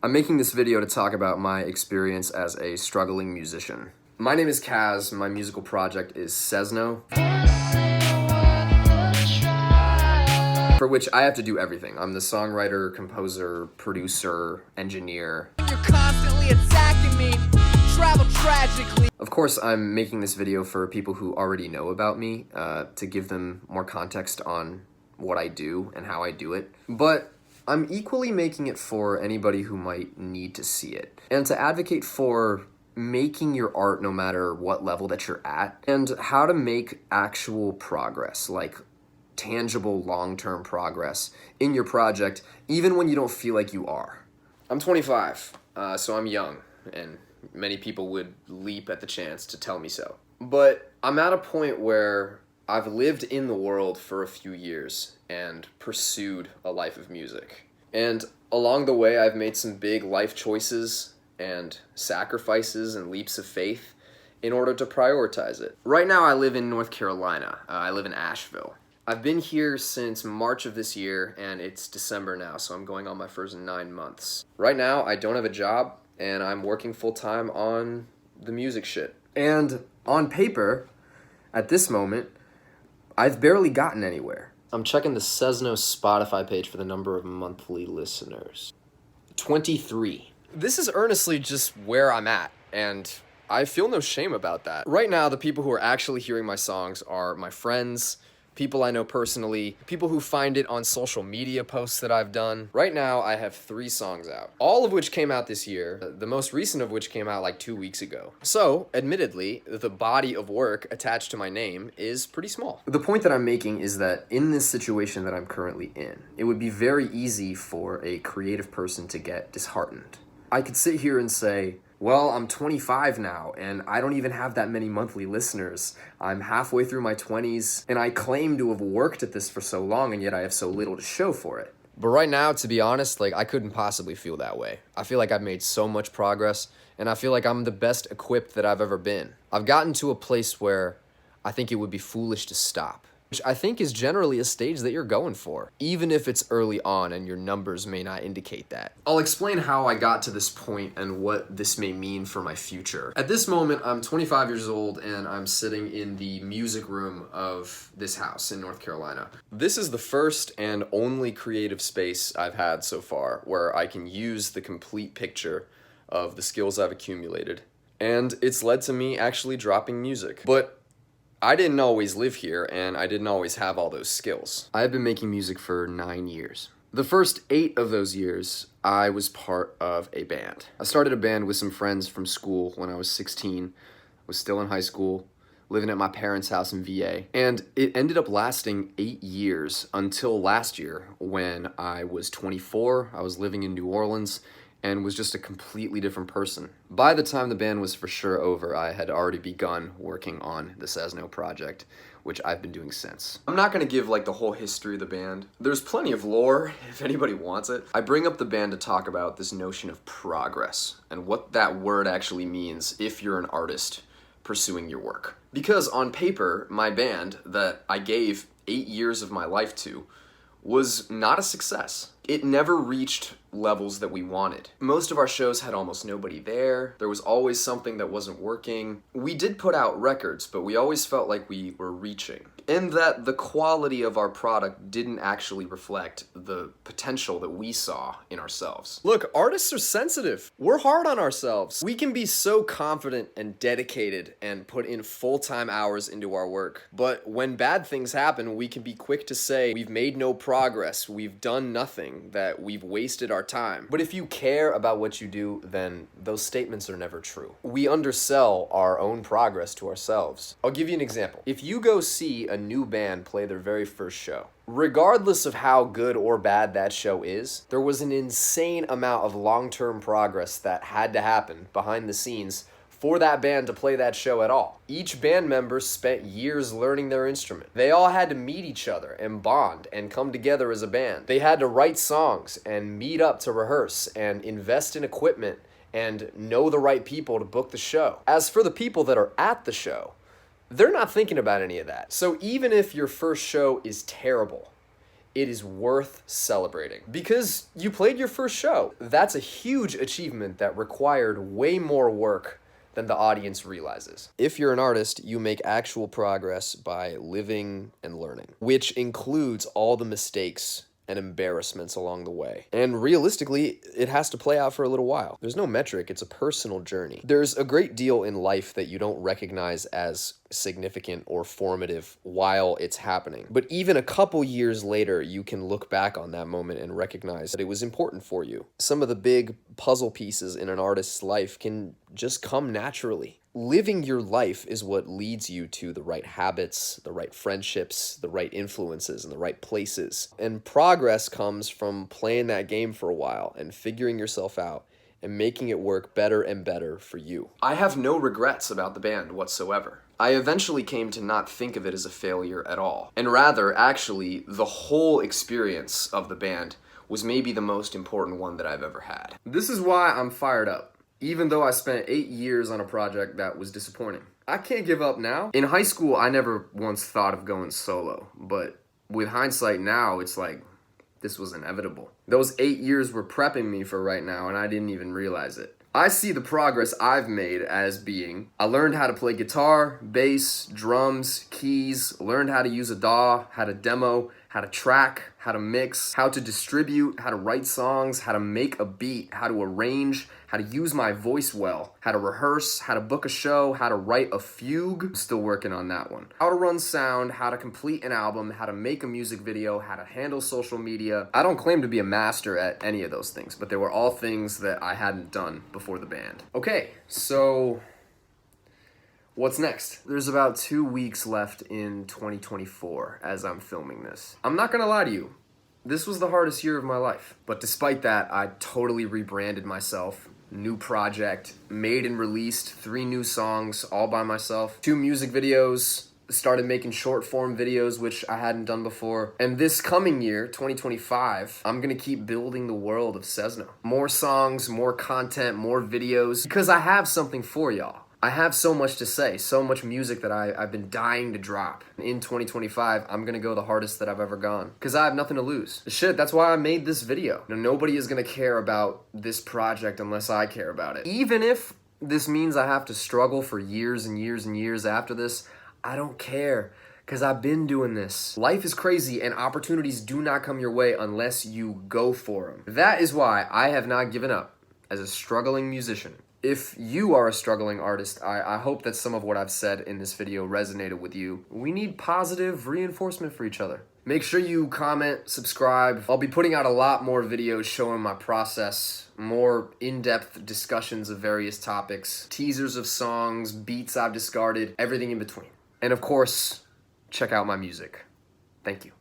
I'm making this video to talk about my experience as a struggling musician. My name is Kaz, my musical project is Sezno, for which I have to do everything. I'm the songwriter, composer, producer, engineer. You're constantly attacking me, travel tragically. Of course, I'm making this video for people who already know about me, to give them more context on what I do and how I do it. But I'm equally making it for anybody who might need to see it, and to advocate for making your art no matter what level that you're at, and how to make actual progress, like tangible long-term progress in your project, even when you don't feel like you are. I'm 25, so I'm young, and many people would leap at the chance to tell me so. But I'm at a point where I've lived in the world for a few years and pursued a life of music. And along the way, I've made some big life choices and sacrifices and leaps of faith in order to prioritize it. Right now, I live in North Carolina. I live in Asheville. I've been here since March of this year, and it's December now, so I'm going on my first 9 months. Right now, I don't have a job, and I'm working full-time on the music shit. And on paper, at this moment, I've barely gotten anywhere. I'm checking the Sezno Spotify page for the number of monthly listeners. 23. This is earnestly just where I'm at, and I feel no shame about that. Right now, the people who are actually hearing my songs are my friends, people I know personally, people who find it on social media posts that I've done. Right now, I have 3 songs out, all of which came out this year, the most recent of which came out like 2 weeks ago. So, admittedly, the body of work attached to my name is pretty small. The point that I'm making is that in this situation that I'm currently in, it would be very easy for a creative person to get disheartened. I could sit here and say, well, I'm 25 now, and I don't even have that many monthly listeners. I'm halfway through my 20s, and I claim to have worked at this for so long, and yet I have so little to show for it. But right now, to be honest, I couldn't possibly feel that way. I feel like I've made so much progress, and I feel like I'm the best equipped that I've ever been. I've gotten to a place where I think it would be foolish to stop, which I think is generally a stage that you're going for, even if it's early on and your numbers may not indicate that. I'll explain how I got to this point and what this may mean for my future. At this moment, I'm 25 years old and I'm sitting in the music room of this house in North Carolina. This is the first and only creative space I've had so far where I can use the complete picture of the skills I've accumulated. And it's led to me actually dropping music. But I didn't always live here, and I didn't always have all those skills. I've been making music for 9 years. The first 8 of those years, I was part of a band. I started a band with some friends from school when I was 16, was still in high school, living at my parents' house in VA. And it ended up lasting 8 years until last year when I was 24, I was living in New Orleans, and was just a completely different person. By the time the band was for sure over, I had already begun working on the Sezno project, which I've been doing since. I'm not gonna give the whole history of the band. There's plenty of lore if anybody wants it. I bring up the band to talk about this notion of progress and what that word actually means if you're an artist pursuing your work. Because on paper, my band that I gave 8 years of my life to was not a success. It never reached levels that we wanted. Most of our shows had almost nobody there. There was always something that wasn't working. We did put out records, but we always felt like we were reaching. And that the quality of our product didn't actually reflect the potential that we saw in ourselves. Look, artists are sensitive. We're hard on ourselves. We can be so confident and dedicated and put in full-time hours into our work. But when bad things happen, we can be quick to say, we've made no progress, we've done nothing, that we've wasted our time. But if you care about what you do, then those statements are never true. We undersell our own progress to ourselves. I'll give you an example. If you go see a new band play their very first show, regardless of how good or bad that show is, there was an insane amount of long-term progress that had to happen behind the scenes for that band to play that show at all. Each band member spent years learning their instrument. They all had to meet each other and bond and come together as a band. They had to write songs and meet up to rehearse and invest in equipment and know the right people to book the show. As for the people that are at the show, they're not thinking about any of that. So even if your first show is terrible, it is worth celebrating because you played your first show. That's a huge achievement that required way more work than the audience realizes. If you're an artist, you make actual progress by living and learning, which includes all the mistakes and embarrassments along the way. And realistically, it has to play out for a little while. There's no metric, it's a personal journey. There's a great deal in life that you don't recognize as significant or formative while it's happening. But even a couple years later, you can look back on that moment and recognize that it was important for you. Some of the big puzzle pieces in an artist's life can just come naturally. Living your life is what leads you to the right habits, the right friendships, the right influences, and the right places. And progress comes from playing that game for a while and figuring yourself out and making it work better and better for you. I have no regrets about the band whatsoever. I eventually came to not think of it as a failure at all. And rather, actually, the whole experience of the band was maybe the most important one that I've ever had. This is why I'm fired up. Even though I spent 8 years on a project that was disappointing. I can't give up now. In high school, I never once thought of going solo, but with hindsight now, it's like, this was inevitable. Those 8 years were prepping me for right now, and I didn't even realize it. I see the progress I've made as being, I learned how to play guitar, bass, drums, keys, learned how to use a DAW, how to demo, how to track, how to mix, how to distribute, how to write songs, how to make a beat, how to arrange, how to use my voice well, how to rehearse, how to book a show, how to write a fugue. I'm still working on that one. How to run sound, how to complete an album, how to make a music video, how to handle social media. I don't claim to be a master at any of those things, but they were all things that I hadn't done before the band. Okay, so what's next? There's about 2 weeks left in 2024 as I'm filming this. I'm not gonna lie to you, this was the hardest year of my life. But despite that, I totally rebranded myself. New project, made and released 3 new songs all by myself, 2 music videos, started making short form videos, which I hadn't done before. And this coming year, 2025, I'm gonna keep building the world of Sezno. More songs, more content, more videos, because I have something for y'all. I have so much to say, so much music that I've been dying to drop. In 2025, I'm gonna go the hardest that I've ever gone, because I have nothing to lose. Shit, that's why I made this video. Nobody is gonna care about this project unless I care about it. Even if this means I have to struggle for years and years and years after this, I don't care, because I've been doing this. Life is crazy and opportunities do not come your way unless you go for them. That is why I have not given up as a struggling musician. If you are a struggling artist, I hope that some of what I've said in this video resonated with you. We need positive reinforcement for each other. Make sure you comment, subscribe. I'll be putting out a lot more videos showing my process, more in-depth discussions of various topics, teasers of songs, beats I've discarded, everything in between. And of course, check out my music. Thank you.